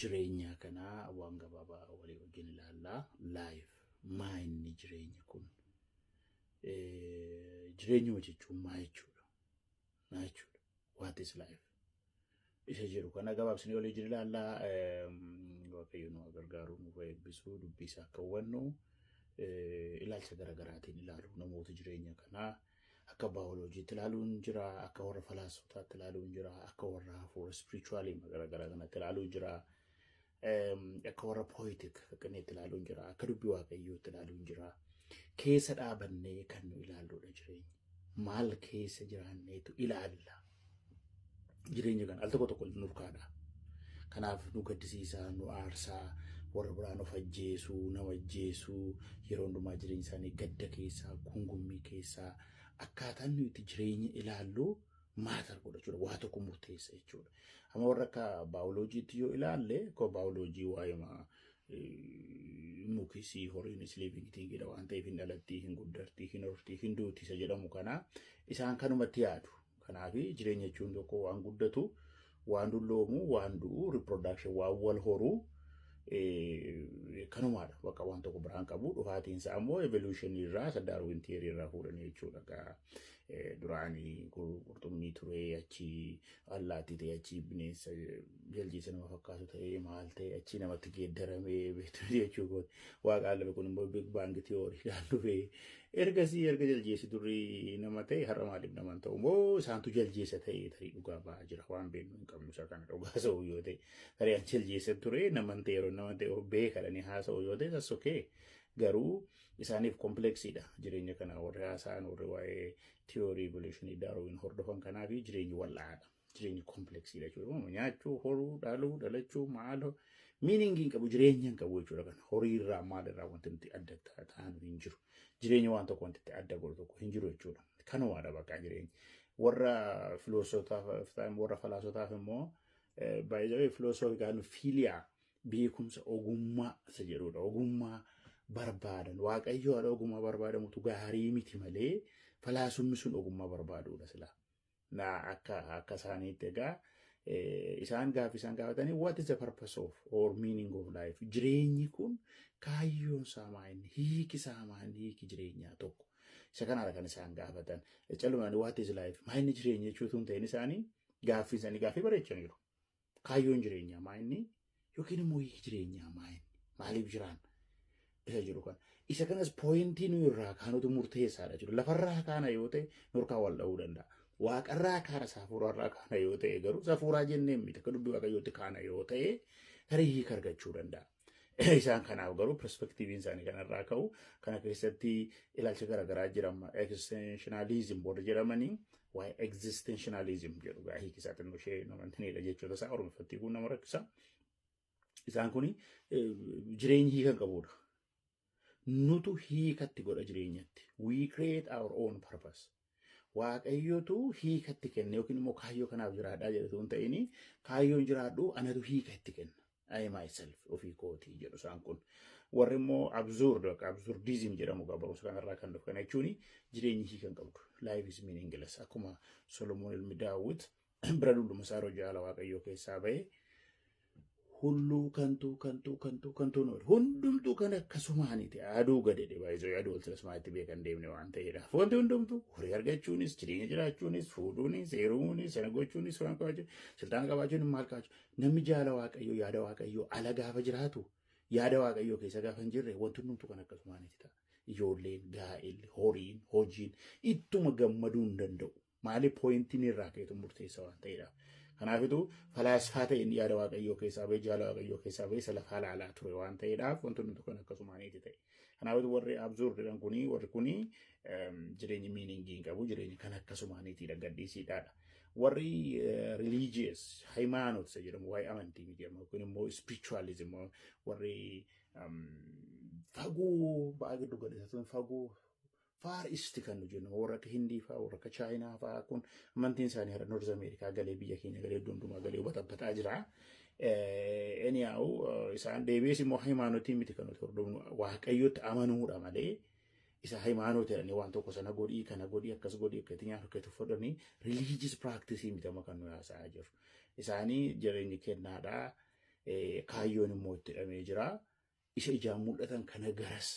jireenya kana waan gabaabaa walii wajjin ilaallaa live maayinni jireenya kun jireenyuma jechuun maa jechuudha what is life isa jedhu kana gabaabsinee walii wajjin ilaallaa waaqayyo nu gargaaru nu eebbisuu dubbisaa akka hubannu ilaalcha garaagaraatiin ilaalu namoota jireenya kanaa akka baayoloojiitti ilaaluun jira akka warra falaasotaatti ilaaluun jira akka warra hafuura spiritually garagaraa kanatti ilaaluun jira akka warra poetic kanatti ilaaluun jira akka dubbii waaqayyootti ilaaluun jira keessa dhaabannee kan nu ilaalluudha jireenya maal keessa jiraanneetu ilaalla jireenya kan al tokko nurkaadha kanaaf nu gaddisiisaa nu aarsaa warra biraan of ajjeesuu nama ajjeesuu yeroo hundumaa jireenya isaanii gadda keessaa gungummii keessaa akkaataan nuti jireenya ilaallu maatar godhachuudha waa tokko murteessa jechuudha amma warra akka baayoloojiitti yoo ilaalle ko baayoloojii waa'ee mukisii horiinis living thingidha waan ta'eef hin dhalattii hin guddartii hin hortii hin duutii isa jedhamu kana isaan kanumatti yaadu kanaaf jireenya jechuun tokko waan guddatu waan dulloomu waan du'u reproduction waan wal horuu kanumaadha bakka waan tokko biraan qabu dhufaatiinsa ammoo evolution irraa Darwin theory irraa fuudhanii jechuudha ka duraanii qurxummii ture achi allaattii ta'e achi bineensa jaljiisa nama fakkaatu ta'e maal ta'e achi namatti geeddaramee beektu jechuudha waaqaallame kun immoo big bang theory dhaan dhufee ergasii erga jaljiisi durii nama ta'e har'a maaliif naman ta'u immoo isaantu jaljiisa ta'e tarii dhugaa ba'aa jira waan beeknu hin qabnu isa kana dhugaa sa'u yoo ta'e tarii achi jaljiisa ture naman ta'e yeroo nama ta'e beekadhanii haasa'u yoo ta'e that's okay garuu isaaniif kompleksiidha jireenya kana warri haasa'an warri waa'ee theory evolution Darwin hordofan kanaaf jireenyi wal'aadha jireenyi kompleksiidha jechuudha nyaachuu horuu dhaluu dhalachuu maal meaning hin qabu jireenya hin qabu jechuudha kana horii irraa maal irraa wanti nuti adda ta'an hin jiru jireenya waan tokko wanti adda godhu tokko hin jiru jechuudha kanumaadha bakka jireenya warra filoosotaaf warra falaasotaaf immoo baay'ee filoosofikaan fiiliyaa beekumsa ogummaa isa jedhudha ogummaa barbaadan waaqayyo haadha ogummaa barbaadamutu gaarii miti malee falaasummi sun ogummaa barbaaduudha sila na akka isaaniitti egaa isaan gaafatanii what is the purpose of or meaning of life jireenyi kun kaayyoon isaa maali hiiki isaa maali hiiki jireenyaa tokko isa kanaadha kan isaan gaafatan callumaan what is life maali jireenya jechuutu hin ta'in isaanii gaaffii bareechaniiru kaayyoon jireenyaa maali yookiin immoo hiiki jireenyaa maaliif jiraan isa jiru kan isa kanas pooyintii nu irraa kaanutu murteessaadha jiru lafarraa kaana yoo ta'e nurkaa wal dha'uu danda'a waaqarraa kaana safuurarraa kaana yoo ta'e garuu safuuraa jennee miti akka dubbii waaqayyootti kaana yoo ta'e tarii hiika argachuu danda'a isaan kanaaf garuu perspektiiviin isaanii kanarraa ka'u kana keessatti ilaalcha garaagaraa jirama existentialism booda jedhamanii waa'ee existentialism jedhu hiiki isaa xinnoo ishee namantinidha jechuudha isaa oromiffattii kun nama rakkisa isaan kun jireenya hiika qabudha nutu hiikatti godha jireenyatti we create our own purpose waaqayyotu hiikatti kenna yookiin immoo kaayyoo kanaaf jiraadhaa jedhatu hin ta'ini kaayyoon jiraadhu anatu hiika itti kenna I myself ofii kootii jedhu isaan kun warri immoo absurdism jedhamu barumsa kanarraa kan dhufu kana jechuun jireenyi hiika hin qabdu life is meaningless akkuma Solomoon ilmi Daawit bira dulluma isaa rojaala waaqayyoo keessaa ba'e hulluu kantuu noor hundumtuu kan akkasumaaniti aduu gadede baay'isoo aduu waltas maatti beekan deemne waan ta'eedhaaf wanti hundumtuu horii argachuunis jireenya jiraachuunis fuudhuunis heerumuunis sana gochuunis waan qabaachuun siltaan qabaachuun maal qabaachuun namni jaala waaqayyoo yaada waaqayyoo ala gaafa jiraatu yaada waaqayyoo keessa gaafa hin jirre wanti hundumtuu kan akkasumaaniti ta'a ijoolleen gaa'elli horiin hojiin ittuma gammaduu hin danda'u maali pooyintiin irraa keetu murteessa waan ta'eedhaaf kanaafitu falaasfaa ta'e inni yaada waaqayyoo keessaa ba'e jaala waaqayyoo keessaa ba'e isa lafaa laalaa ture waan ta'eedhaaf wantoonni tokko akkasumaaniiti ta'e kanaafitu warri absurdidhan kunii warri kunii jireenyi miiningii hin qabu jireenyi kan akkasumaaniitidha gaddisiidhaadha warri religious haymaanot isa jedhamu waa'ee amantii miti jedhamu kun immoo spiritualism warri fagoo ba'aa giddu galeessatuun fagoo Far East kan nu jennu warra akka Hindii fa'aa warra akka Chaayinaa fa'aa kun amantiin isaanii har'a Noorz Ameerikaa galee biyya keenya galee hundumaa galee hubataa jira. Anyhow isaan deebi'ees immoo haymaanotii miti kan nuti hordofnu waaqayyotti amanuudha malee isa haymaanota jedhanii waan tokko sana godhii kana godhii akkas godhii akka itti nyaatu akka itti fudhanii religious practice miti amma kan nu haasa'aa jiru. Isaanii jireenyi kennaadhaa kaayyoon immoo itti hidhamee jira. Isa ijaan mul'atan kana garas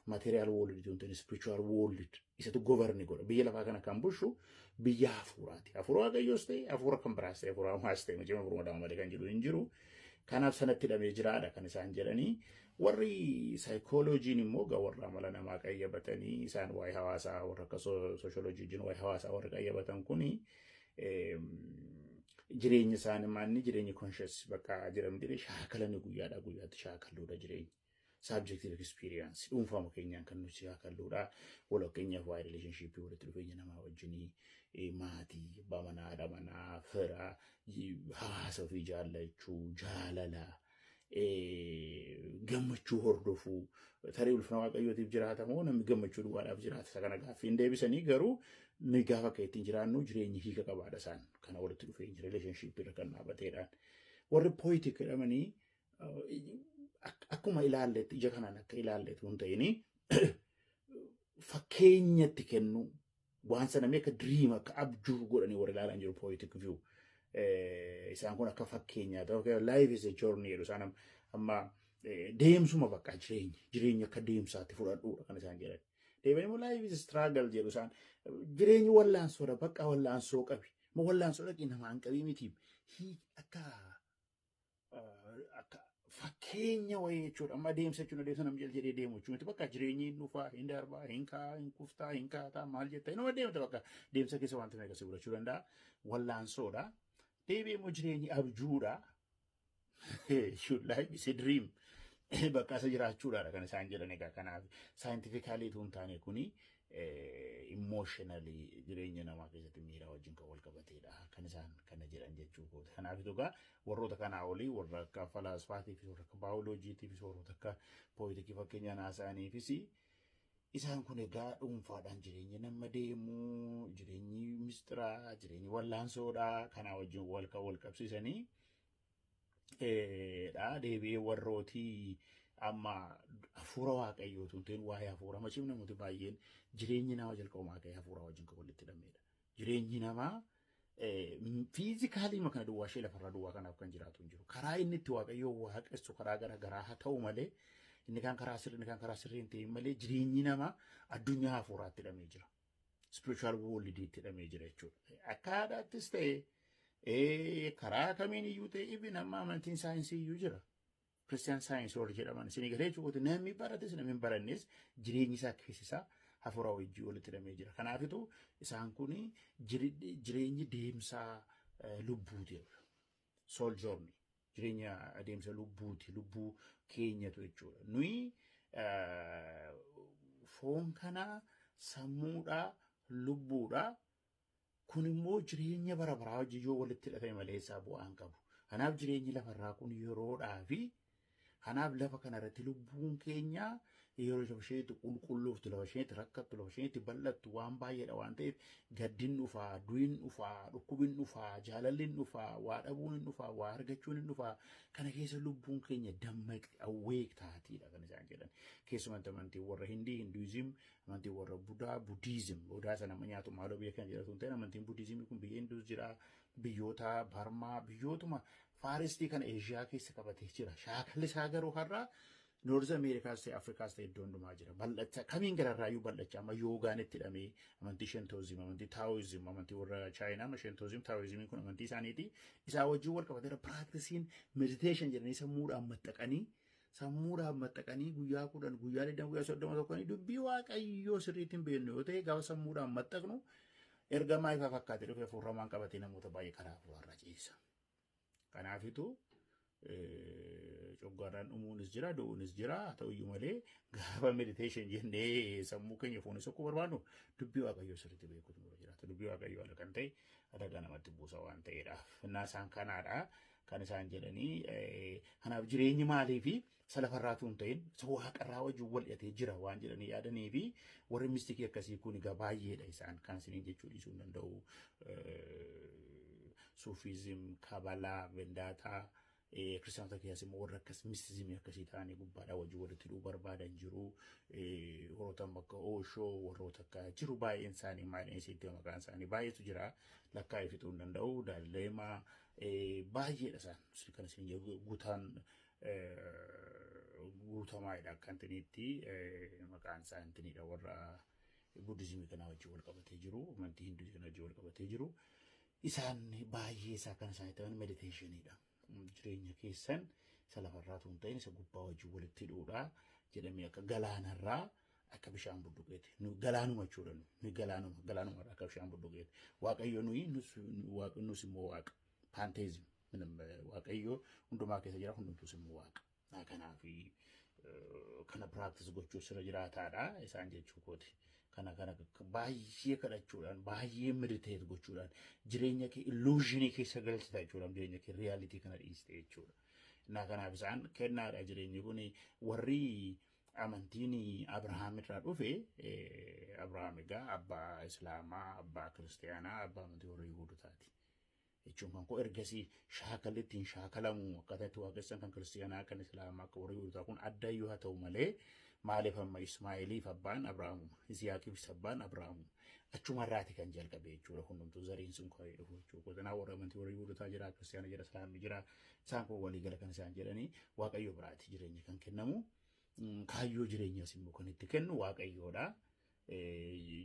material world jonteen spiritual world isatu govern godha. Biyya lafaa kana kan bushu biyya hafuuraati. Hafuura Waaqayyoos ta'e hafuura kan biraas ta'e hafuura hamaas ta'e miti hafuura madaama malee kan jedhu hin jiru. Kanaaf sanatti hidhamee jiraadha kan isaan jedhanii. Warri saayikooloojiin immoo warra amala namaa qayyabatanii isaan waa'ee hawaasaa warra akka sooshooloojiin waa'ee hawaasaa warra qayyabatan kuni jireenya isaanii maanni jireenya conscious bakka jedhamti shaakalanii guyyaadhaa guyyaatti shaakaluudha jireenya. Subjective experience dhuunfaa keenyaan kan nuti shaakalluudha. Wal fakkeenyaaf waa'ee relationship walitti dhufeenya namaa wajjinii maatii abbaa manaa haadha manaa fira hawaasa ofii jaallachuu jaalala gammachuu hordofuu tarii ulfina Waaqayyootiif jiraata moo namni gammachuu duwwaadhaaf jiraata. Isa kana gaaffiin deebisanii garuu ni gaafa akka ittiin jiraannu jireenyi hiika qabaadha isaan kana walitti dhufeenya relationship irra kan dhaabateedhaan. Warri poetic jedhamanii akkuma ilaalletti ija kanaan akka ilaalletu hin ta'ini fakkeenyatti kennu waan sana akka dream akka abjuu godhanii warra ilaalan jiru poetic view. Isaan kun akka fakkeenyaa ta'u life is a journey jedhu isaan amma deemsuma bakka jireenya akka deemsaatti fudhadhuudha kan isaan jedhan. Deebiin immoo life is a struggle jedhu isaan jireenyi wallaansoodha bakka wallaansoo qabi. Ma wallaansoo dhaqii namaan qabii miti. Akka fakkeenya wayii jechuudha. Amma deemsa jechuun adeemsa namni jedhee deemu jechuudha. Bakka jireenyi hin dhufaa, hin darbaa, hin ka'aa, hin kuftaa, hin kaataa maal jettaa nama deemta bakka deemsa keessa wanti meeqa si godhachuu danda'a. Wallaansoodha. Deebiin immoo jireenyi abjuudha. Life is a dream. Bakka isa jiraachuudhaadha kan isaan jedhan egaa kanaaf scientifically tuun taane kuni emotionally jireenya namaa keessatti miira wajjin kan wal qabateedha kan isaan kana jedhan jechuudha. Kanaaf egaa warroota kanaa olii warra akka falaasfaatiifis warra akka baayoloojiitiifis warroota akka pooyitikii fakkeenya naasaaniifis isaan kun egaa dhuunfaadhaan jireenya nama deemuu jireenyi mistiraa jireenyi wallaansoodha kanaa wajjin wal qabsiisanii deebi'ee warrootii amma hafuura Waaqayyootu ta'in waa'ee hafuura machiif namooti baay'een jireenyi namaa jalqabumaa ka'ee hafuura wajjin kan walitti hidhameedha. Jireenyi namaa fiizikaalii makana duwwaa ishee lafarraa duwwaa kanaaf kan jiraatu hin jiru. Karaa inni itti Waaqayyoo waaqessu karaa gara garaa haa ta'u malee inni kan karaa sirrii hin ta'in malee jireenyi namaa addunyaa hafuuraatti hidhamee jira. Spiritual world itti hidhamee jira jechuudha. Akka aadaattis ta'e karaa kamiin iyyuu ta'e ibi nama amantiin saayinsii iyyuu jira. Christian science warri jedhaman isin galee jechuudha. Namni barates namni hin barannes jireenyi isaa keessisaa hafuura wajjin walitti hidhamee jira. Kanaafitu isaan kun jireenyi deemsaa lubbuuti. Soul journey. Jireenya adeemsa lubbuuti. Lubbuu keenyatu jechuudha. Nuyi foon kana sammuudha lubbuudha. Kun immoo jireenya bara baraa wajjin yoo walitti hidhatame malee isaa bu'aan qabu. Kanaaf jireenyi lafarraa kun yeroodhaa fi kanaaf lafa kanarratti lubbuun keenya yeroo isheetti qulqullooftu lafa isheetti rakkattu lafa isheetti bal'attu waan baay'eedha waan ta'eef gaddiin dhufaa, du'iin dhufaa, dhukkubin dhufaa, jaalalliin dhufaa, waa dhabuun hin dhufaa, waa argachuun hin dhufaa. Kana keessa lubbuun keenya dammaqi awweek taatiidha kan isaan jedhan. Keessumatti amantiin warra Hindii, Hinduizim, amantiin warra Budaa, Budiizim. Budaa sana nyaatu maaloo biyya kana jedhatu hin ta'in amantiin Budiizimii kun biyya Hinduus jira. Biyyoota Barmaa, biyyootuma Faarestii kana Eeshiyaa keessa qabatee jira. Shaakalli isaa garuu har'aa Noorz Ameerikaas ta'e Afrikaas ta'e iddoo hundumaa jira. Bal'achaa kamiin gararraayyuu bal'achaa amma yoogaan itti hidhamee amantii Shintoozim, amantii Taoizim, amantii warra Chaayinaa amma Shintoozim, Taoizimiin kun amantii isaaniiti. Isaa wajjin wal qabateera piraaktiisiin meditation jedhanii sammuudhaan maxxaqanii guyyaa 10 guyyaa 20 guyyaa 30 tokkoon dubbii Waaqayyoo sirriitti hin beeknu yoo ta'e gaafa sammuudhaan maxxaqnu ergamaa ifa fakkaatee dhufee hafuuramaan qabatee namoota baay'ee karaa hafuurarra ciisa. Kanaafitu coggaarraan dhumuunis jira, du'uunis jira. Haa ta'uyyuu malee gaafa meditation jennee sammuu keenya foonis akka barbaannu dubbii Waaqayyoo sirriitti beekuutu nurra jiraata. Dubbii Waaqayyoo ala kan ta'e adagaa namatti buusa waan ta'eedhaaf. Innaa isaan kanaadha kan isaan jedhanii. Kanaaf jireenyi maalii fi salafarraatu hin ta'in waaqarraa wajjin wal hidhatee jira waan jedhanii yaadanii fi warri mistikii akkasii kun egaa baay'eedha isaan kan isiniin jechuu dhiisuu hin danda'u. Sufizim, Kabalaa, Vendaataa, kiristaanota keessas immoo warra akkas misizimii akkasii ta'anii gubbaadhaa wajjin walitti hidhuu barbaadan jiru. Warroota bakka ooshoo warroota akka jiru baay'een isaanii maaliin isiitti maqaan isaanii baay'eetu jira. Lakkaa'ee fixuu hin danda'u. Daalleemaa baay'eedha isaan kan isin guutaan guutamaadha akka antiniitti maqaan isaa antiniidha warra buddizimii kana wajjin wal qabatee jiru. Amantii hinduuzii kana wajjin wal qabatee jiru. Isaan baay'ee isaa kan isaan ta'an mediteeshiniidha. Jireenya keessan isa lafarraa tun ta'in isa gubbaa wajjin walitti hidhuudha jedhamee akka galaanarraa akka bishaan budduqeeti. Nu galaanuma jechuudha. Nu galaanuma akka bishaan budduqeeti. Waaqayyo nuyi nus immoo waaqa. Panteizim. Waaqayyo hundumaa keessa jira hundumtus immoo waaqa. Kanaaf kana practice gochuu sirra jiraataadha isaan jechuu kooti. Kana baay'ee kadhachuudhaan baay'ee meditate gochuudhaan jireenya kee illusionii keessa galchita jechuudhaan jireenya kee reality kana dhiiste jechuudha. Kanaaf isaan kennaadha jireenyi kun warri amantiin Abrahaam irraa dhufe Abrahaam egaa abbaa Islaamaa abbaa Kiristaanaa abbaa amantii warra Yihuudotaati. Jechuun kan koo ergasii shaakalli ittiin shaakalamu akkaataa itti waaqessan kan Kiristaanaa kan Islaamaa akka warra Yihuudotaa kun adda iyyuu haa ta'u malee maaliif amma Ismaa'eeliif abbaan Abrahaam Yisihaaqiif abbaan Abrahaam achumarraati kan jalqabe jechuudha hundumtuu zariin sun koo dhufu jechuudha. Kanaaf warra amantii warra Yihuudotaa jira Kiristaana jira Islaamii jira isaan kun walii gala kan isaan jedhanii Waaqayyo biraati jireenya kan kennamu kaayyoo jireenyaas immoo kan itti kennu Waaqayyoodha.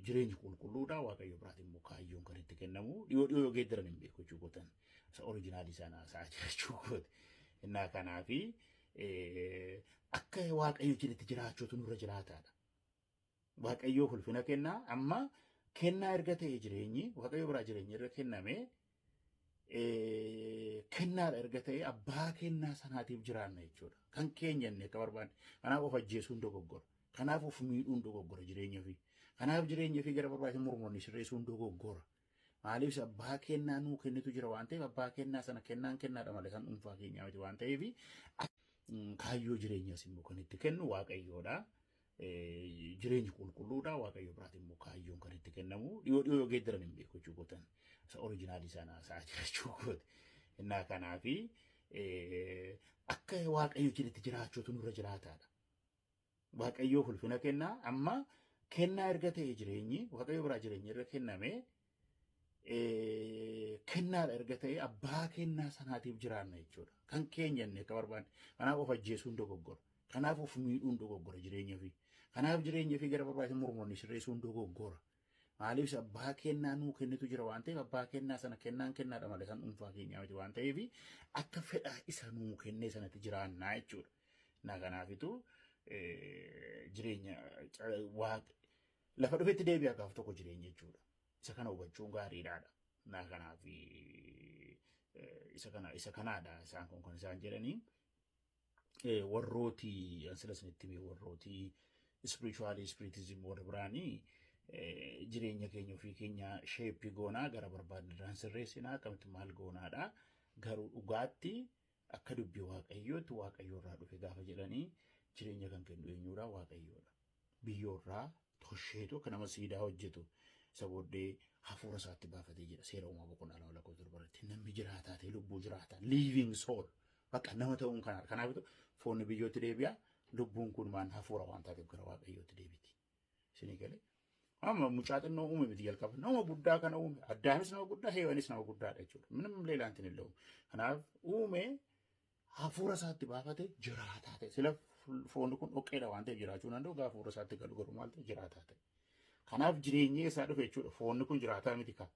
Jireenyi qulqulluudha Waaqayyo biraati immoo kaayyoon kan itti kennamu dhiyoo geeddaran hin beeku jechuudha. Isa oriijinaalii sana isaa jechuudha. Innaa kanaafi akka Waaqayyo jedhetti jiraachuutu nurra jiraataadha. Waaqayyo ulfina kennaa amma kennaa erga ta'e jireenyi Waaqayyo biraa jireenyi erga kenname kennaadha erga ta'e abbaa kennaa sanaatiif jiraanna jechuudha. Kan keenya inni akka barbaanne kanaaf of ajjeesuun dogoggora. Kanaaf of miidhuun dogoggora jireenya fi kanaaf jireenya fi gara barbaachisu mormonni sirreessuun dogoggora. Maaliif abbaa kennaa nuu kennitu jira waan ta'eef abbaa kennaa sana kennaadha malee kan dhuunfaa keenyaa miti waan ta'eef kaayyoo jireenyaas immoo kan itti kennu Waaqayyoodha. Jireenyi qulqulluudha Waaqayyo biraati immoo kaayyoon kan itti kennamu dhiyoo geeddaran hin beeku jechuudha. Isa oriijinaalii sana isaa jechuudha. Innaa kanaafi akka Waaqayyo jedhetti jiraachuutu nurra jiraataadha. Waaqayyo ulfina kennaa amma kennaa erga ta'e jireenyi Waaqayyo biraa jireenyi erga kenname kennaadha erga ta'e abbaa kennaa sanaatiif jiraanna jechuudha. Kan keenya inni akka barbaanne kanaaf of ajjeesuun dogoggora. Kanaaf of miidhuun dogoggora jireenya fi kanaaf jireenya fi gara barbaachisu mormonni sirreessuun dogoggora. Maaliif abbaa kennaa nuu kennitu jira waan ta'eef abbaa kennaa sana kennaadha malee kan dhuunfaa keenyaa miti waan ta'eef akka fedhaa isa nuu kennee sanatti jiraannaa jechuudha. Kanaafitu jireenya lafa dhufetti deebi'aa gaaf tokko jireenya jechuudha. Isa kana hubachuun gaariidha. Kanaaf isa kanaadha isaan kun kan isaan jedhanii warrooti ansilasnitti mee warrooti spiritism warra biraanii jireenya keenya ofii keenya sheeppii goonaa gara barbaadnaan sirreessinaa akkamitti maal goonaadha. Garuu dhugaatti akka dubbii Waaqayyootti Waaqayyoorraa dhufe gaafa jedhanii jireenya kan kennu eenyuudha Waaqayyoodha. Biyyoorraa tosheetu akka nama siidaa hojjetu isa booddee hafuura isaatti baafatee jedha seera uumaa boqonnaa lama lakkoofsa torbaatti namni jiraataa ta'e lubbuu jiraataa living soul bakka nama ta'uun kanaaf foonni biyyootti deebi'a lubbuun kun maan hafuura waan taateef gara Waaqayyootti deebiti. Isinii galee amma mucaa xinnoo uume miti jalqaba nama guddaa kana uume addaanis nama guddaa heewanis nama guddaadha jechuudha. Minimum leelaantiin hin la'u. Kanaaf uume hafuura isaatti baafatee jiraataa ta'e sila foonni kun dhoqqeedha waan ta'eef jiraachuu danda'u gaafa hafuura isaatti galu garuu maal ta'e jiraataa ta'e. Kanaaf jireenyi isaa dhufe jechuudha. Foonni kun jiraataa miti kaa.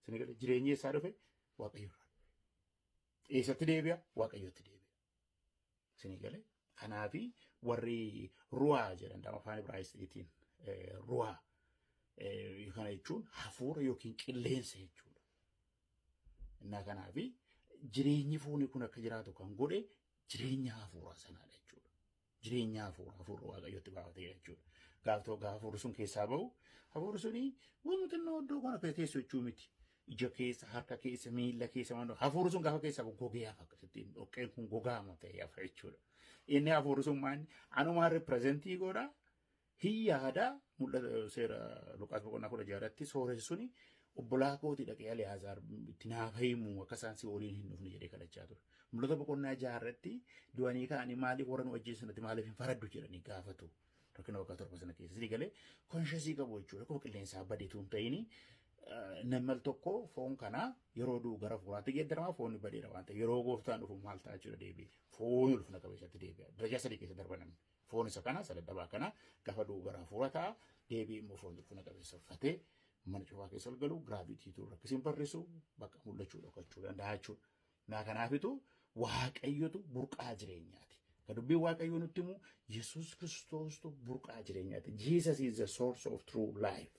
Isinii galee jireenyi isaa dhufe Waaqayyoorraa dhufe. Eessatti deebi'a? Waaqayyootti deebi'a. Isinii galee kanaafi warri ruwaa jedhan afaan Ibraayisxiitiin ruwaa kana jechuun hafuura yookiin qilleensa jechuudha. Innaa kanaafi jireenyi foonii kun akka jiraatu kan godhe jireenya hafuuraa sanaadha jechuudha. Jireenya hafuura Waaqayyootti baafatee jechuudha. Gaafa hafuurri sun keessaa bahu hafuurri suni wanti inni iddoo kana teessu jechuu miti. Ija keessa, harka keessa, miila keessa waan hafuurri sun gaafa keessaa bahu gogee hafa akkasittiin dhoqqeen kun gogaama ta'ee hafa jechuudha. Inni hafuurri sun maanni anumaan ripirezentii godha hiyyaadha mul'ata seera Luqaas boqonnaa 16tti sooressi suni obbolaa kooti dhaqee Aliyaazar itti naaf himu akka isaan si waliin hin dhufne jedhee kadhachaa ture. Mul'ata boqonnaa jaarratti du'anii ka'anii maaliif warra nu ajjeesanatti maaliif hin faraddu jedhanii gaafatu. Rakkina waggaa torba sana keessa si galee konshasii qabu jechuudha. Akkuma qilleensaa badeetu hin ta'ini namni tokko foon kanaa yeroo du'u gara fuulaatti geeddaramaa foonni badeera waan ta'eef yeroo gooftaan dhufu maal ta'a jechuudha deebi'e. Foon ulfina qabeessatti deebi'a. Darajaa sadii keessa darba namni. Foon isa kana isa dadhabaa kana gaafa du'u gara fuula ta'a deebi'e immoo foon ulfina qabeessa uffatee mana cufaa keessa ol galu giraavitiitu rakkisiin barreessu bakka mul'achuu dhokachuu danda'a jechuudha. Naa kanaafitu Waaqayyotu burqaa jireenyaati. Kan dubbiin Waaqayyoo nutti himu Yesuus Kiristoostu burqaa jireenyaati. Jesus is the source of true life.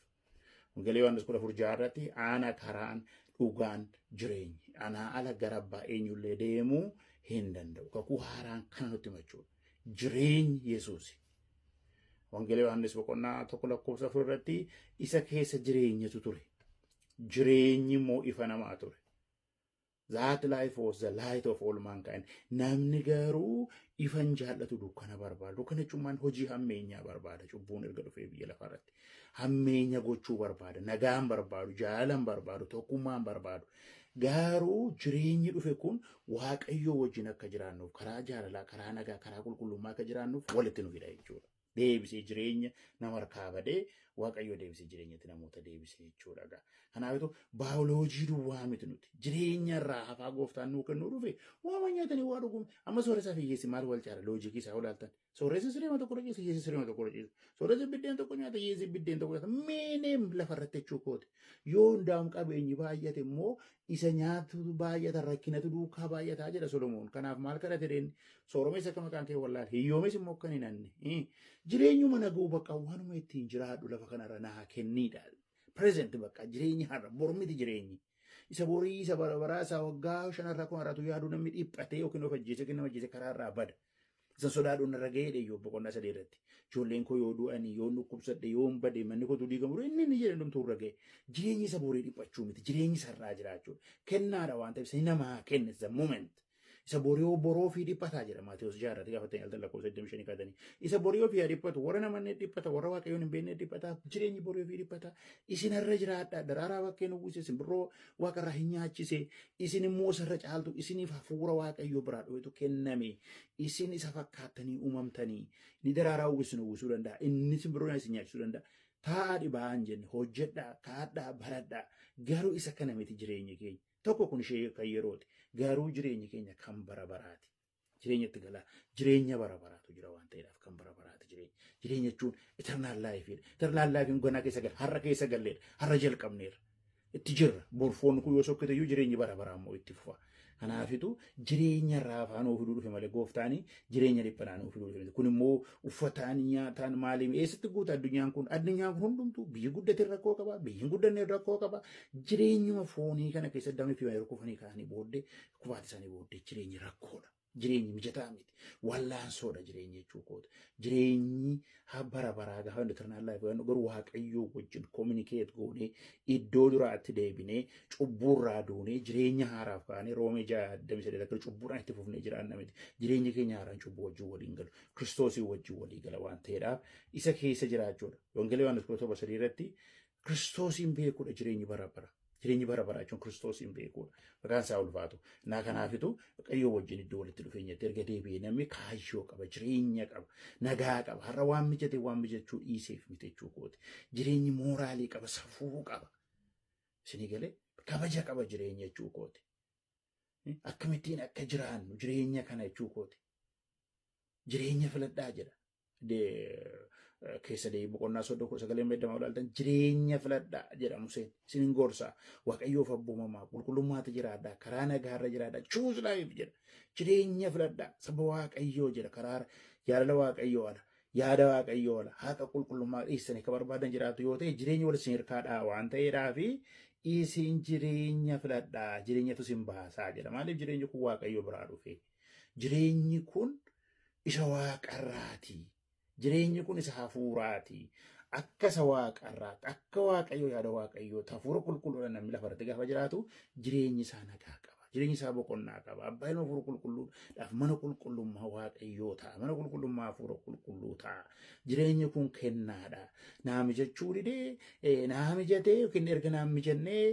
Wangeelii Yohaannis 14 irratti ana karaan dhugaan jireenyi. Anaa ala gara abbaa eenyullee deemuu hin danda'u. Kakuu haaraan kana nutti himachuudha. Jireenyi Yesuusi. Wangeelii Yohaannis boqonnaa 1:4 irratti isa keessa jireenyatu ture. Jireenyi immoo ifa namaa ture. That life was the light of all mankind. Namni garuu ifan jaallatu dukkana barbaada. Dukkana jechuun hojii hammeenyaa barbaada. Cubbuun erga dhufee biyya lafaarratti. Hammeenya gochuu barbaada. Nagaan barbaadu. Jaalan barbaadu. Tokkummaan barbaadu. Garuu jireenyi dhufe kun Waaqayyoo wajjin akka jiraannuuf karaa jaalalaa, karaa nagaa, karaa qulqullummaa akka jiraannuuf walitti nu hidha jechuudha. Deebisee jireenya nama harkaa badee Waaqayyoo deebisee jireenyatti namoota deebisee jechuudha. Kanaafitu baayoloojii duwwaa miti nuti. Jireenya irraa hafaa gooftaan nuu kennuu dhufe waama nyaatanii waa dhugume. Amma sooressa fi hiyyeessi maal wal caala loojikii isaa olaaltan. Sooressa sireema tokko dhageessa hiyyeessi sireema tokko dhageessa. Sooressa biddeen tokko nyaata hiyyeessi biddeen tokko nyaata. Meeneem lafarratti jechuu kooti. Yoo hundaa'uun qabeenyi baay'ate immoo isa nyaatu baay'ata rakkinatu duukaa baay'ataa jedha Solomoon. Kanaaf maal kadhate deen sooromessa akka maqaan kee wallaal hiyyoomes immoo akka hin hanne. Jireenyuma naguu bakka waanuma ittiin jiraadhu lafa kanarra naa kenniidha. Present bakka jireenya har'a bormiti jireenyi. Isa borii isa barabaraa isa waggaa 5 kun har'atu yaadu namni dhiphatee yookiin of ajjeese kenna ajjeese karaa irraa bada. Isa sodaadhuun narra ga'ee yoo boqonnaa 3 irratti. Ijoolleen koo yoo du'anii yoo dhukkubsadhe yoo bade manni kootu diigamu inni ni jedhe dhumtuu irra ga'e. Jireenyi isa borii dhiphachuu miti jireenyi sarraa jiraachuudha. Kennaadha waan ta'eef isa namaa kenne the moment. Isa borii boroo fi dhiphataa jedha Maatewos 6 irratti gaafatanii altalla 35 kaatanii. Isa borii fi dhiphatu warra namanne dhiphata warra Waaqayyoon hin beekne dhiphata jireenyi borii fi dhiphata isin irra jiraadha daraaraa bakkeen uwwise simbirroo Waaqarraa hin nyaachise isin immoo sarra caaltu isiniif hafuura Waaqayyoo biraa dhufetu kenname isin isa fakkaatanii uumamtanii ni daraaraa uwwisuu danda'a inni simbirroo isin nyaachisuu danda'a. Taa'aa dhibaan jenne hojjedhaa kaadhaa baradhaa garuu isa kana miti jireenyi keenya. Tokko kun ishee kan yerooti. Garuu jireenyi keenya kan bara baraati. Jireenyatti galaa jireenya bara baraatu jira waan ta'eedhaaf kan bara baraati jireenya. Jireenya jechuun eternal life. Eternal life ganaa keessa gal har'a keessa galleedha. Har'a jalqabneera. Itti jirra. Borfoon kun yoo sokkite iyyuu jireenyi bara baraa immoo itti fufa. Kanaafitu jireenya irraa afaan ofii dhufe malee gooftaanii jireenya dhiphanaan ofii dhufe. Kun immoo uffataan nyaataan maaliif eessatti guuta addunyaan kun hundumtuu biyyi guddate rakkoo qaba biyyi guddanne rakkoo qaba jireenyuma foonii kana keessa damee fi yeroo kufanii kaanii booddee kufaati isaanii booddee jireenyi rakkoodha. Jireenyi mijataa miti. Wallaansoodha jireenyi jechuudha. Jireenyi bara baraa gaafa eternal life garuu Waaqayyoo wajjin communicate goonee iddoo duraatti deebinee cubburraa duunee jireenya haaraaf kaanee Roomee 6:23 akka cubburaan itti fufnee jiraanna miti. Jireenyi keenya haaraan cubbuu wajjin waliin galu. Kiristoosii wajjin walii gala waan ta'eedhaaf isa keessa jiraachuudha. Wangeelii Yohaannis 17 irratti Kiristoosiin beekuudha jireenyi bara baraa. Jireenyi bara baraa jechuun Kiristoosiin beekuudha. Maqaan isaa ulfaatu. Naa kanaafitu Waaqayyoo wajjin iddoo walitti dhufeenyatti erga deebi'ee namni kaayyoo qaba, jireenya qaba, nagaa qaba. Har'a waan mijate waan mijachuu dhiiseef miti jechuu kooti. Jireenyi mooraalii qaba, safuu qaba. Isinii galee kabaja qaba jireenya jechuu kooti. Akkamittiin akka jiraannu jireenya kana jechuu kooti. Jireenya filadhaa jedha. Keessa deebii boqonnaa 39 meddamaa olaaltan jireenya filadhaa jedha Museen. Isin gorsaa Waaqayyoof abboomamaa qulqullummaatti jiraadhaa karaa nagaarra jiraadhaa choose life jedha. Jireenya filadhaa saba Waaqayyoo jedha karaa jaalala Waaqayyoo ala yaada Waaqayyoo ala haqa qulqullummaa dhiisanii akka barbaadan jiraatu yoo ta'e jireenya wal isin hirkaadhaa waan ta'eedhaafi isin jireenya filadhaa jireenyatu isin baasaa jedha. Maaliif jireenyi kun Waaqayyoo biraa dhufe? Jireenyi kun isa Waaqarraati. Jireenyi kun isa hafuuraati. Akka isa Waaqarraati. Akka Waaqayyoo yaada Waaqayyoo hafuura qulqulluudhaan namni lafarratti gaafa jiraatu jireenyi isaa nagaa qaba. jireenyi isaa boqonnaa qaba abbaa ilma hafuura qulqulluudhaaf mana qulqullummaa waaqayyoo ta'a mana qulqullummaa hafuura qulqulluu ta'a jireenyi kun kennaadha naa mijachuu didee naa mijatee yookiin erga naa mijannee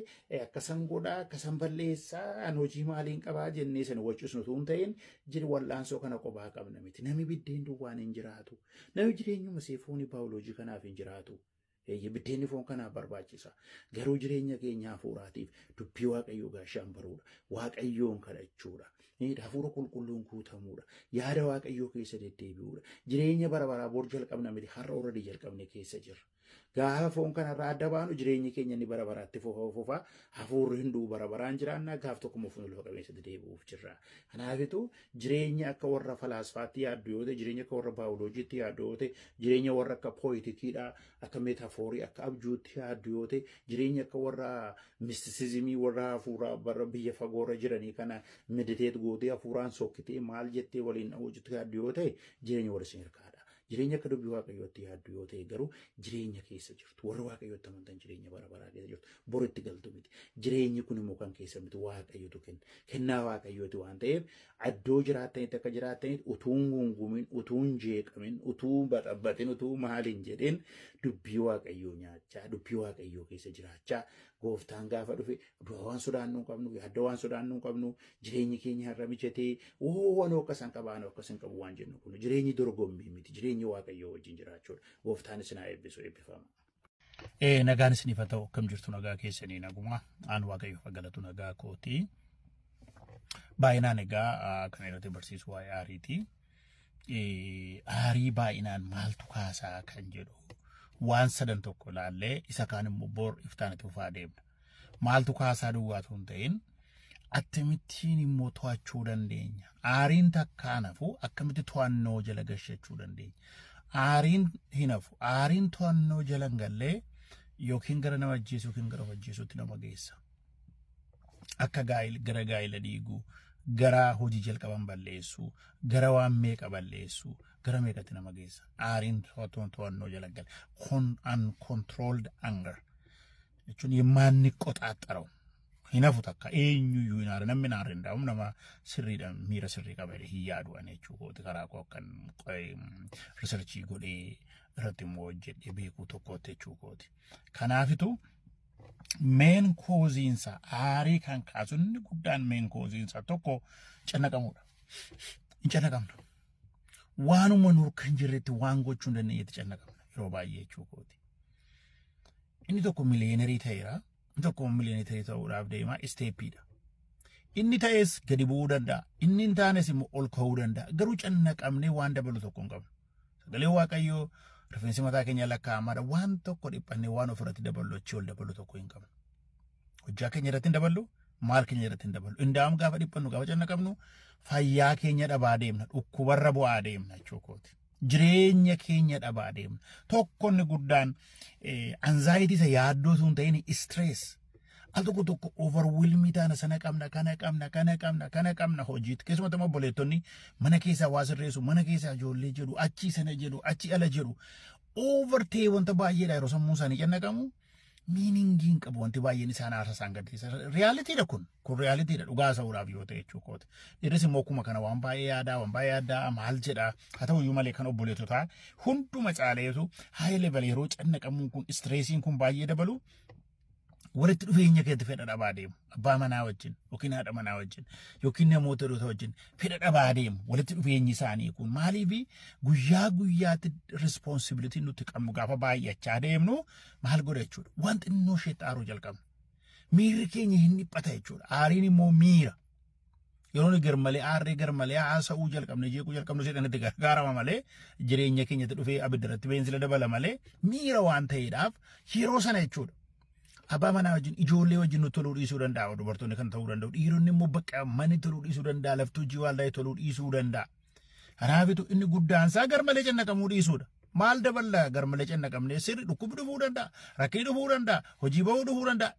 akkasan godhaa akkasan balleessaa an hojii maaliin qabaa jennee sana waccisnu tuun ta'in jiri wal'aansoo kana qophaa qabna miti namni biddeen duwwaan hin jiraatu namni jireenyuma seefooni baayoloojii kanaaf hin jiraatu biddeenni foon kanaaf barbaachisa garuu jireenya keenya hafuuraatiif dubbii waaqayyoo gaashaan baruudha waaqayyoon kadhachuudha hafuura qulqulluun guutamuudha yaada waaqayyoo keessa deddeebi'uudha jireenya bara baraa bor jalqabna miti har'a already jalqabne keessa jirra gaafa foon kanarraa adda baanu jireenyi keenya ni bara baraatti fufa hafuurri hunduu bara baraan jiraannaa gaaf tokko mufuun lafa qabeessatti deebi'uuf jirra kanaafitu jireenya akka warra falaasfaatti yaaddu yoo ta'e jireenya akka warra baayoloojiitti yaaddu yoo ta'e jireenya warra akka pooyitikiidha akka meetafoorii akka abjuutti yaaddu yoo ta'e jireenya akka warra mistisizimii warra hafuuraa bara biyya fagoorra jiranii kana mediteet gootee hafuuraan sokkitee maal jettee waliin hojjetu yaaddu yoo ta'e jireenya warra sinirkaadha. Jireenya akka dubbii waaqayyootti yaaddu yoo ta'e garuu jireenya keessa jirtu warra waaqayyootti amantan jireenya bara baraa keessa jirtu boritti galtu miti jireenyi kun immoo kan keessa miti waaqayyootu kennaa waaqayyooti waan ta'eef addoo jiraattanitti akka jiraattanitti utuun gungumin utuun jeeqamin utuu baxabbatin utuu maaliin jedhin dubbii waaqayyoo nyaachaa dubbii waaqayyoo keessa jiraachaa gooftaan gaafa dhufe waan sodaannuu qabnu yaadda waan sodaannuu qabnu jireenyi keenya har'a mijatee waan akkasan qabaanu akkasin qabu waan jennu kun jireenyi dorgommii miti jireenyi waaqayyoo wajjin jiraachuudha gooftaan isin haa eebbisu eebbifama. Nagaan isiniif haa ta'u akkam jirtu nagaa keessanii naguma aan waaqayyoof galatu nagaa kooti baay'inaan egaa kan irratti barsiisu waa'ee aariiti aarii baay'inaan maaltu kaasaa kan jedhu waan sadan tokko laallee isa kaan immoo bor iftaanitti fufaa deemna maaltu kaasaa duwwaatu hin ta'in akkamittiin immoo to'achuu dandeenya aariin takkaanafu akkamitti to'annoo jala gashachuu dandeenya aariin hinafu aariin to'annoo jala hin gallee yookiin gara nama ajjeesuu yookiin gara of ajjeesuutti nama geessa akka gara gaa'ila dhiiguu gara hojii jalqaban balleessuu gara waan meeqa balleessuu gara meeqatti nama geessa aariin to'annoo jala gala uncontrolled anger jechuun yemmaanni qoxaaxarau hinafu takka eenyuyyuu hin aare namni naarre hin daa'um nama sirriidhaan miira sirrii qabee hin yaadu ani jechuudha karaa koo kan riisarchii godhee irratti immoo hojjedhee beekuu tokkotti jechuudha kanaafitu meen kooziinsa aarii kan kaasu inni guddaan meen kooziinsa tokko cannaqamuudha hin cannaqamnu waanuma nuur kan jirretti waan gochuu hin dandeenyetti cannaqamna yeroo baay'ee jechuudha inni tokko miliyeenarii ta'eera inni tokko miliyeenarii ta'uudhaaf deemaa isteeppiidha inni ta'es gadi bu'uu danda'a inni hin taanes immoo ol ka'uu danda'a garuu cannaqamnee waan dabalu tokko hin qabnu sagalee waaqayyoo rifeensi mataa keenya lakkaa'amaadha waan tokko dhiphannee waan ofirratti daballu achii ol dabalu tokko hin qabnu hojjaa keenya irratti hin daballu maal keenya irratti hin daballu indaa'am gaafa dhiphannu gaafa cannaqamnu fayyaa keenya dhabaa deemna dhukkubarra bu'aa deemna jechuudha jireenya keenya dhabaa deemna tokkonni guddaan anzaayitii isa yaaddoo sun ta'in stress al tokko overwhelmii taana sana qabna hojiitti keessumatti immoo obboleettonni mana keessaa waa sirreessu mana keessaa ijoollee jedhu achi sana jedhu achi ala jedhu overtee wanta baay'eedha yeroo sammuu isaanii cannaqamu miiningiin qabu wanti baay'een isaan aarsa isaan gadhiisa riyaaliitiidha kun riyaaliitiidha dhugaa sa'uudhaaf yoo ta'e jechuudha dhiirris immoo akkuma kana waan baay'ee yaadaa maal jedha haa ta'uyyuu malee kan obboleettotaa hunduma caaleetu haay level yeroo cannaqamuun kun istireesiin kun baay'ee dabalu walitti dhufeenya keetti fedha dhabaa deemu abbaa manaa wajjin yookiin haadha manaa wajjin yookiin namoota dhiirota wajjin fedha dhabaa deemu walitti dhufeenyi isaanii kun maaliif guyyaa guyyaatti responsibilitii nuti qabnu gaafa baay'achaa deemnu maal godha jechuudha waan xinnoo ishee xaaruu jalqabna miirri keenya hin dhiphata jechuudha aariin immoo miira yeroo garmalee aarree garmalee haasa'uu jalqabne jeequu jalqabne seexanitti gargaarama malee jireenya keenyatti dhufee abiddarratti beensila dabala malee miira waan ta'eedhaaf yeroo sana jechuudha abbaa manaa wajjin ijoollee wajjin nu toluu dhiisuu danda'a dubartoonni kan ta'uu danda'u dhiironni immoo bakka manni toluu dhiisuu danda'a laftuu hojii waaldaa'ee toluu dhiisuu danda'a kanaafitu inni guddaansaa garmalee cannaqamuu dhiisuudha maal daballaa garmalee cannaqamnee sirri dhukkubi dhufuu danda'a rakkii dhufuu danda'a hojii bahuu dhufuu danda'a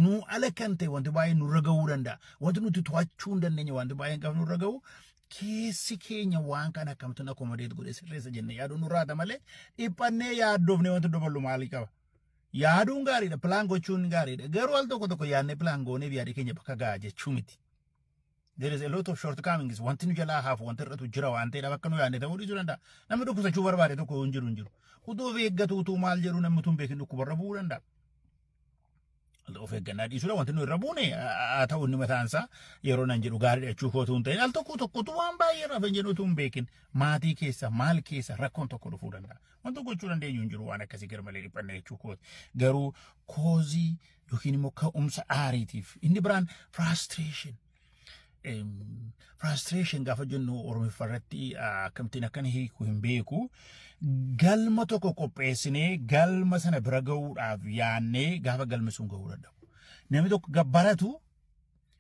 nuu ala kan ta'e wanti baay'ee nurra gahuu danda'a wanti nuti to'achuu hin dandeenye wanti baay'een qabu nurra gahu keessi keenya waan kan akkamittiin akkomodeet godhe sirreessa jennee yaaduu nurraata malee dhiphannee yaaddoofne wanti daballu maalii qaba Yaaduun gaariidha, pilaan gochuun gaariidha. Garuu al tokko yaadnee pilaan goonee yaadii keenya bakka ga'a jechuu miti. There is a lot of shortcomings. Wanti nu jalaa hafu wanti irratti jira waan ta'eedha bakka nu yaadne ta'uu dhiisuu danda'a. Namni dhukkubsachuu barbaade tokko hin jiru. Utuu of eeggatu utuu maal jedhu namni tun beekin dhukkubarra bu'uu danda'a. Of eeggannaa dhiisuudha wanti nu irra buune haa ta'u inni mataan isaa yeroo nan jedhu gaariidha jechuu kootu hin ta'in al tokko waan baay'ee rafan jedhu utuu hin beekin maatii keessa maal keessa rakkoon tokko dhufuu danda'a. Wanti gochuu dandeenyu hin jiru waan akkasii garmalee dhiphanne jechuu kooti. Garuu koozii yookiin immoo ka'umsa aariitiif inni biraan frustration gaafa jennu oromiffarratti akkamittiin akkan hiiku hin beeku. Galma tokko qopheessinee galma sana bira ga'uudhaaf yaannee gaafa galmi sun ga'uu danda'u. Namni tokko baratu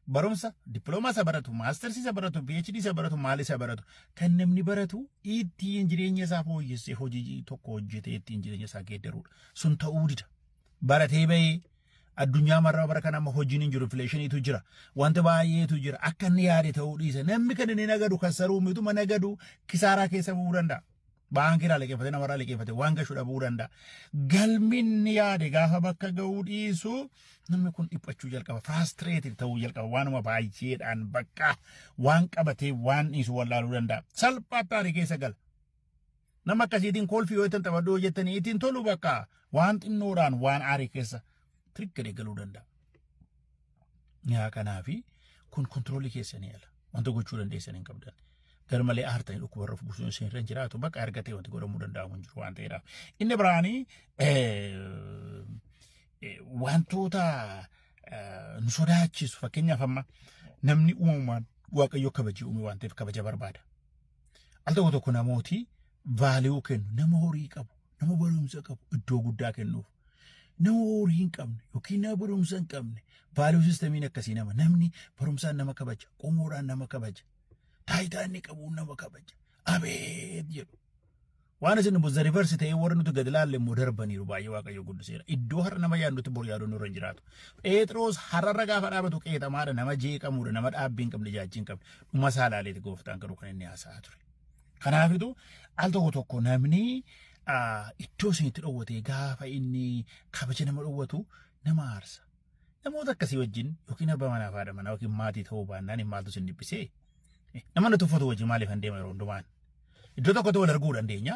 barumsa dippiloomaa isa baratu maastersii isa baratu PhD isa baratu maal isa baratu kan namni baratu ittiin jireenya isaa fooyyessee hojii tokko hojjetee ittiin jireenya isaa geeddaruudha. Sun ta'uu dida. Baratee bahee addunyaa marraa bara kana amma hojiin hin jiru infleeshiniitu jira. Wanta baay'eetu jira. Akka inni yaade ta'uu dhiisa. Namni kan inni nagadu kasaruu mituma nagadu kisaaraa keessa bu'uu danda'a. Baankiirraa liqeeffate namarraa liqeeffate waan gashuudha bu'uu danda'a. Galminni yaade gaafa bakka ga'uu dhiisu namni kun dhiphachuu jalqaba. Frustrated ta'uu jalqaba. Waanuma baay'eedhaan bakka waan qabatee waan dhiisu wallaaluu danda'a. Salphaatti aarii keessa gala. Nama akkasiitiin kolfii yoo ittiin taphadhoo jettanii ittiin tolu bakka waan xinnoodhaan waan aarii keessa trigger galuu danda'a. Yaa kanaafi kun kontroolii keessanii ala. Wanta gochuu dandeessan hin qabdan. Garmalee aartanii dhukkubarra buusuun isin irra jiraatu bakka argatee wanti godhamuu danda'amu hin jiru waan ta'eedhaaf. Inni biraanii wantoota nu sodaachisu fakkeenyaaf amma namni uumamaan waaqayyo kabajii uume waan ta'eef kabaja barbaada. Al tokko namooti vaaliyuu kennu nama horii qabu nama barumsa qabu iddoo guddaa kennuuf. Nama horii hin qabne yookiin nama barumsa hin qabne vaaliyuu siistamiin akkasii namni barumsaan nama kabaja qomoodhaan nama kabaja. Taayitaa inni qabu nama kabaja. Abeet jedhu. Waan isin buzza riversi ta'ee warra nuti gad ilaalle immoo darbaniiru baay'ee waaqayyo guddiseera. Iddoo har'a nama yaadnutti bor yaaduu nurra hin jiraatu. Phexros hararra gaafa dhaabatu qeexamaadha nama jeeqamuudha nama dhaabbii hin qabne jaajii hin qabne dhuma isaa ilaaleeti gooftaan garuu kan inni haasa'aa ture. Kanaafitu al tokko namni iddoo isinitti dhowwatee gaafa inni kabaja nama dhowwatu nama aarsa. Namoota akkasii wajjin yookiin abbaa manaa fi haadha manaa yookiin maatii ta'uu baannaan maaltu isin dhibbisee? Namni tuffatu wajjin maaliif hin deema yeroo hundumaan? Iddoo tokkotti wal arguu dandeenya.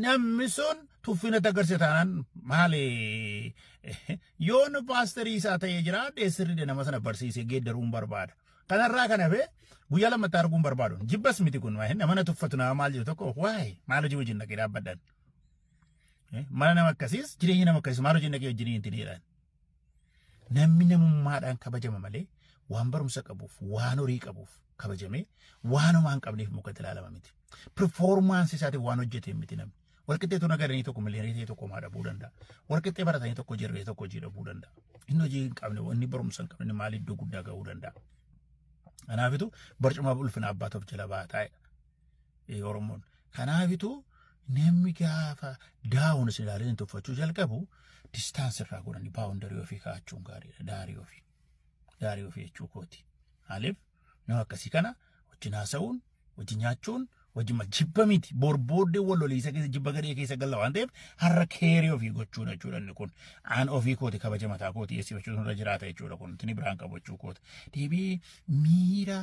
Namni sun tuffina agarsiisa taanaan maali yoon paasterii isaa ta'ee jira sirriidha nama sana barsiisee geeddaruun barbaada. Kanarraa kan hafe guyyaa lammataa arguun barbaadu. Jibbas miti kun nama tuffatu nama maal jedhu tokko waa'ee maal hojii wajjin dhaqee dhaabbadhan. Mana nama akkasiis jireenya nama akkasiis maal hojii dhaqee wajjin hin tiniidhaan. Namni namummaadhaan kabajama malee waan barumsa qabuuf waan horii qabuuf kabajame waan homaa hin qabneef mukatti ilaalama miti. Performance isaatiif waan hojjetee miti namni. Walqixxeetu nagaranii tokko miliyoonii tokko maa dhabuu danda'a. Walqixxee baratanii tokko jirree tokko hojii dhabuu danda'a. Inni hojii hin qabne inni barumsa hin qabne maal iddoo guddaa ga'uu danda'a. Kanaafitu barcuma ulfina abbaatuuf jala baataa'e Oromoon. Kanaafitu namni gaafa daawun isin ilaalee tuffachuu jalqabu distaansii irraa godhanii baawundarii ofii kaa'achuun gaariidha. Daarii ofii jechuu kooti. Maaliif nama akkasii kana wajjin haasa'uun wajjin nyaachuun wajjin jibba miti booddee wal loliisa keessa jibba gadhee keessa galla waan ta'eef har'a keerii ofii gochuudha jechuudha inni kun aan ofii kooti kabaja mataa kooti eessifachuun irra jiraata jechuudha kun tini biraan qabu jechuu kooti. Deebii miira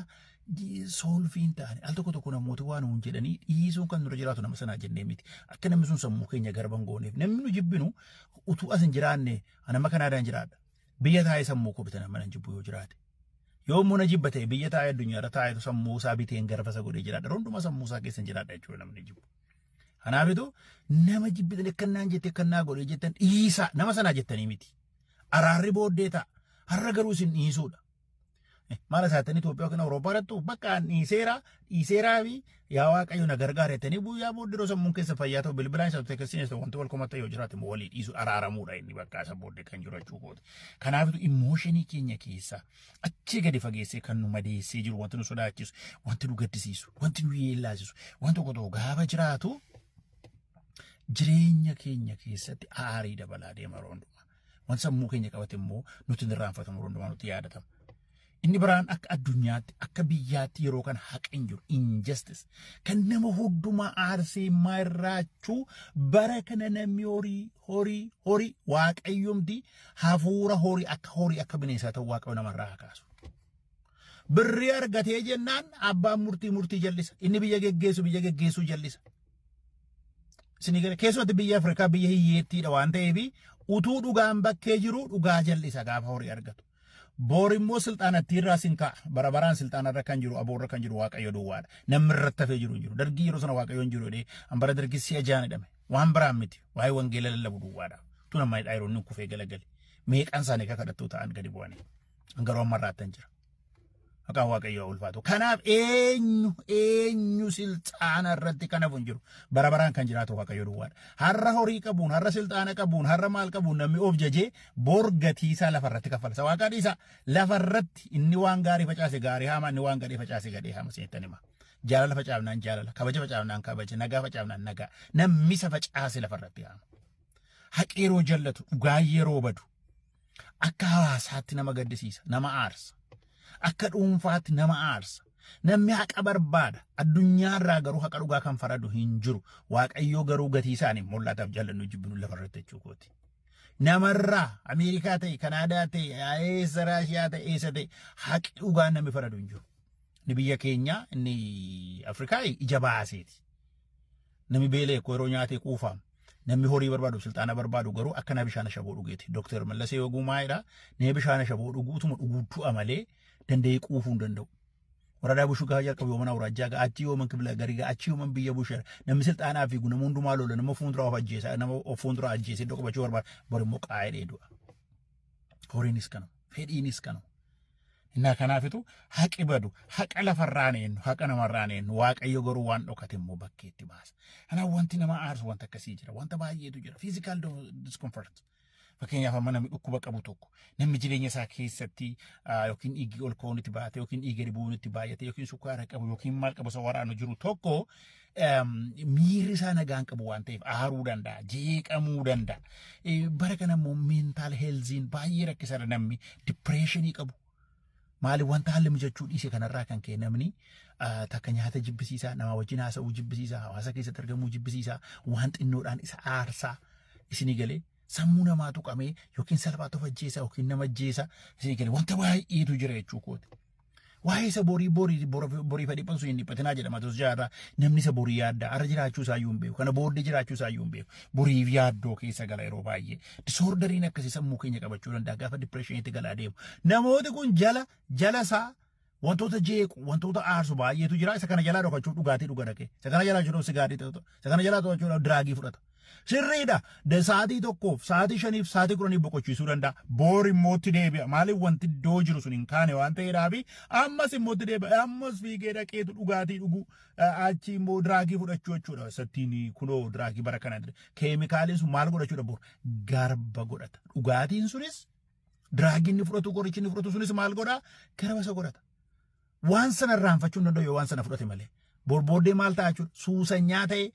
soolfiin ta'ani al tokko namoota waan nuun jedhanii dhiisuun kan nurra jiraatu nama sanaa jennee miti akka namni sun sammuu keenya garban gooneef namni nu jibbinu utuu as hin jiraanne nama kanaadhaan jiraadha biyya taa'ee sammuu koo bitana mana jibbu yoo jiraate yoo muna jibbate biyya taa'ee addunyaarra taa'ee sammuu isaa biteen garfasa godhee jiraadha ronduma sammuu isaa keessa jiraadha jechuudha namni jibbu. Kanaafitu nama jibbitan akkannaan jette akkannaa godhee jettan dhiisaa nama sanaa jettanii miti araarri booddee ta'a har'a garuu isin dhiisuudha. Maal isaatanii Itoophiyaa yookiin Awurooppaa irrattu bakka dhiiseeraa fi yaa waaqayyo na gargaarettanii guyyaa booddee sammuun keessa fayyaa ta'u bilbilaan isa teekasiinis wanti wal komata yoo jiraate immoo walii dhiisu araaramuudha inni bakka isa booddee kan jiru jechuudha. Kanaafitu immooshinii keenya keessa achi gadi fageessee kan nu madeessee jiru wanti nu sodaachisu wanti nu gaddisiisu wanti nu yeellaasisu wanti tokko gaafa jiraatu jireenya keenya keessatti aarii dabalaa deema roonduma. Wanti sammuu keenya qabate immoo nuti irraanfatamu roondumaa nuti yaadatama. inni biraan akka addunyaatti akka biyyaatti yeroo kan haqin jiru injustice kan nama hundumaa aarsee maarraachuu bara kana namni horii waaqayyoomti hafuura horii akka bineensaa ta'u waaqayyo namarraa kaasu. Birrii argatee jennaan abbaan murtii jallisa inni biyya geggeessu jallisa. Sinigale keessatti biyya Afrikaa biyya hiyyeettiidha waan ta'eef utuu dhugaan bakkee jiru dhugaa jallisa gaafa horii argatu. Borimmoo silxaanatti irraa sinkaa barabaraan silxaanarra kan jiru aboorra kan jiru waaqayyo duwwaadha. Namni irratti hafee jiru dargii yeroo sana waaqayyoon jiru dhee hambara dargii si'a jaanidhame waan biraan miti waa'ee wangeela lallabu duwwaadha. Tuna maayii dhaayiroonni kufee galagale meeqaan isaanii akka kadhattuu ta'an gadi bu'anii hangaroo marraattan jira. Maqaan waaqayyoo ulfaatu. Kanaaf eenyu silxaana irratti kanaaf hin jiru. Barabaraan kan jiraatu waaqayyo duwwaadha. Har'a horii qabuun, har'a silxaana qabuun, har'a maal qabuun namni of jajee bor gatiisaa lafarratti kaffalsa. Waaqaan isaa lafarratti inni waan gaarii facaase gaarii haama, inni waan gadhee facaase gadhee haama seetan hima. Jaalala facaafnaan jaalala, kabaja facaafnaan kabaja, nagaa facaafnaan nagaa. Namni isa facaase lafarratti haama. Haqi yeroo jallatu, dhugaa yeroo badu. Akka hawaasaatti nama gaddisiisa, nama aarsa. Akka dhuunfaatti nama aarsa. Namni haqa barbaada. Addunyaarraa garuu haqa dhugaa kan faradu hin jiru. Waaqayyoo garuu gatii isaanii mul'ataaf jallannu jibbinu lafarratti jechuukooti. Namarraa Ameerikaa ta'e, Kanaadaa ta'e, eessa Raashiyaa ta'e, eessa ta'e haqi dhugaan namni faradu hin jiru. Ni biyya keenya inni Afrikaa ija baaseeti. Namni beelee yeroo nyaatee quufamu. Namni horii barbaadu silxaana barbaadu garuu akka na bishaan shaboo dhugeeti. Dr. Mallasee Ogumaayidha. Nee bishaan shaboo dhuguutuma dhuguutu amalee danda'ee quufuu hin danda'u. Waradaa bushuu gaa jalqabu yoomana urajjaa gaa achi yooman kibila garii gaa achi yooman biyya bushee namni silxaanaa fi nama hundumaa lola nama fuuldura of ajjeesa nama of fuuldura ajjeese iddoo qabachuu barbaada bari immoo qaa'ee dheedudha. Horiinis kana fedhiinis kana. Innaa kanaafitu haqi badu haqa lafarraan eenyu haqa namarraan eenyu waaqayyo garuu waan dhokate immoo bakkeetti baasa. Kanaaf wanti nama aarsu wanta akkasii jira wanta baay'eetu jira physical discomfort. Fakkeenyaaf amma namni dhukkuba qabu tokko namni jireenya isaa keessatti yookiin dhiigni ol ka'uun itti baate yookiin dhiiga dhibuun itti baay'ate yookiin sukkaara qabu yookiin maal qabu isa waraanu jiru tokko miirri isaa nagaan qabu waan ta'eef aaruu danda'a jeeqamuu danda'a. Bara kana immoo mental healthiin baay'ee rakkisaadha namni depressionii qabu. Maali wanta haalli mijachuu dhiise kanarraa kan ka'e namni takka nyaata jibbisiisaa nama wajjin haasa'uu jibbisiisaa hawaasa keessatti argamuu jibbisiisaa waan xinnoodhaan isa aarsaa isinii galee. Sammuu namaa tuqamee yookiin salphaatu of ajjeesa yookiin nama ajjeesa isin galee wanta baay'eetu jira jechuukooti. Waa'ee isa borii fadhiiphansu hin dhiphatinaa jedhama tos jaarraa namni isa borii yaaddaa har'a jiraachuu isaa iyyuu hin beeku kana booddee jiraachuu isaa iyyuu hin beeku boriif yaaddoo keessa gala yeroo baay'ee disoordariin akkasii sammuu keenya qabachuu danda'a gaafa dipireeshiniitti galaa deemu. Namooti kun jala isaa wantoota jeequ wantoota aarsu baay'eetu jira isa kana jalaa dhokachuu dhugaatii dhuga dhaqee isa kana jalaa jiru sigaarii ta'u isa kana jalaa to'achuu diraagii fudhata. Sirriidha. Sa'aatii tokkoof, sa'aatii shaniif, sa'aatii kudhaniif boqochiisuu danda'a. Boor immoo itti deebi'a. Maaliif wanti iddoo jiru sun hin kaane waan ta'eedhaafi ammas immoo itti deebi'a. Ammas fiigee dhaqeetu dhugaatii dhugu achi immoo diraagii fudhachuu jechuudha. Sattiin kunoo diraagii bara kana keemikaaliin sun maal godhachuudha boor garba godhata. Dhugaatiin sunis diraagiin ni fudhatu qorichi ni fudhatu sunis maal godhaa garba isa godhata. Waan sana irraanfachuu hin danda'u yoo waan sana fudhate malee. Booddee maal ta'a jechuudha suusanyaa ta'e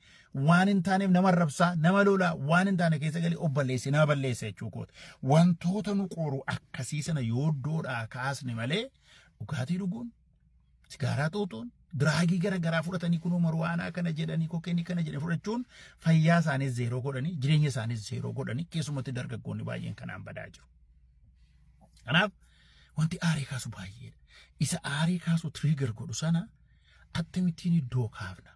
waan hin taaneef nama rabsaa nama lolaa waan hin taane keessa galee obballeessi nama balleessa jechuukooti. Wantoota nu qoru akkasii sana yoo iddoodhaa kaasne malee dhugaatii dhuguun sigaaraa xuuxuun diraagii garaagaraa fudhatanii kunoo marijuwaanaa kana jedhanii kookeenii kana jedhanii fudhachuun fayyaa isaaniis zeeroo godhanii jireenya isaaniis zeeroo godhanii keessumatti dargaggoonni baay'een kanaan badaa jiru. Kanaaf wanti aarii kaasu baay'eedha. Isa aarii kaasu trigger godhu sana Akkamittiin iddoo kaafna.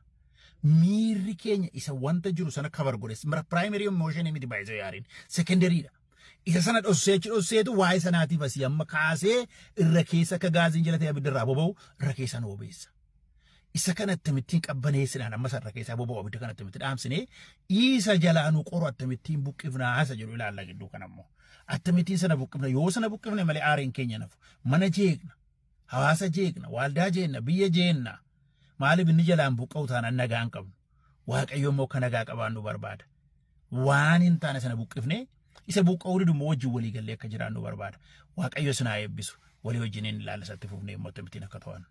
Miirri keenya isa wanta jiru sana kabar godhes. Mara primary emotion miti baay'ee yaariin. Secondary dha. Isa sana dhosseetu waa'ee sanaatiif asii amma kaasee irra keessa akka gaaziin jala ta'e abidda boba'u irra keessa nu obeessa. Isa kana akkamittiin qabbaneessinaan amma irra keessa boba'u abidda kana akkamitti dhaamsinee isa jalaa nu qoru akkamittiin buqqifnaa isa jedhu ilaalla gidduu kanammoo. Akkamittiin sana buqqifna yoo sana buqqifne malee aariin keenya nafu. Mana jeeqna, hawaasa jeeqna, waldaa jeenna, biyya jeenna. Maaliif inni jalaan buqqa'u taanaan nagaa hin qabnu. Waaqayyo immoo kan nagaa qabaannu barbaada. Waan hin taane sana buqqifnee isa buqqa'uu didummoo wajjin walii gallee akka jiraannu barbaada. Waaqayyo sinaa eebbisu walii wajjiniin ilaalasatti fufnee immoo akkamittiin akka ta'an.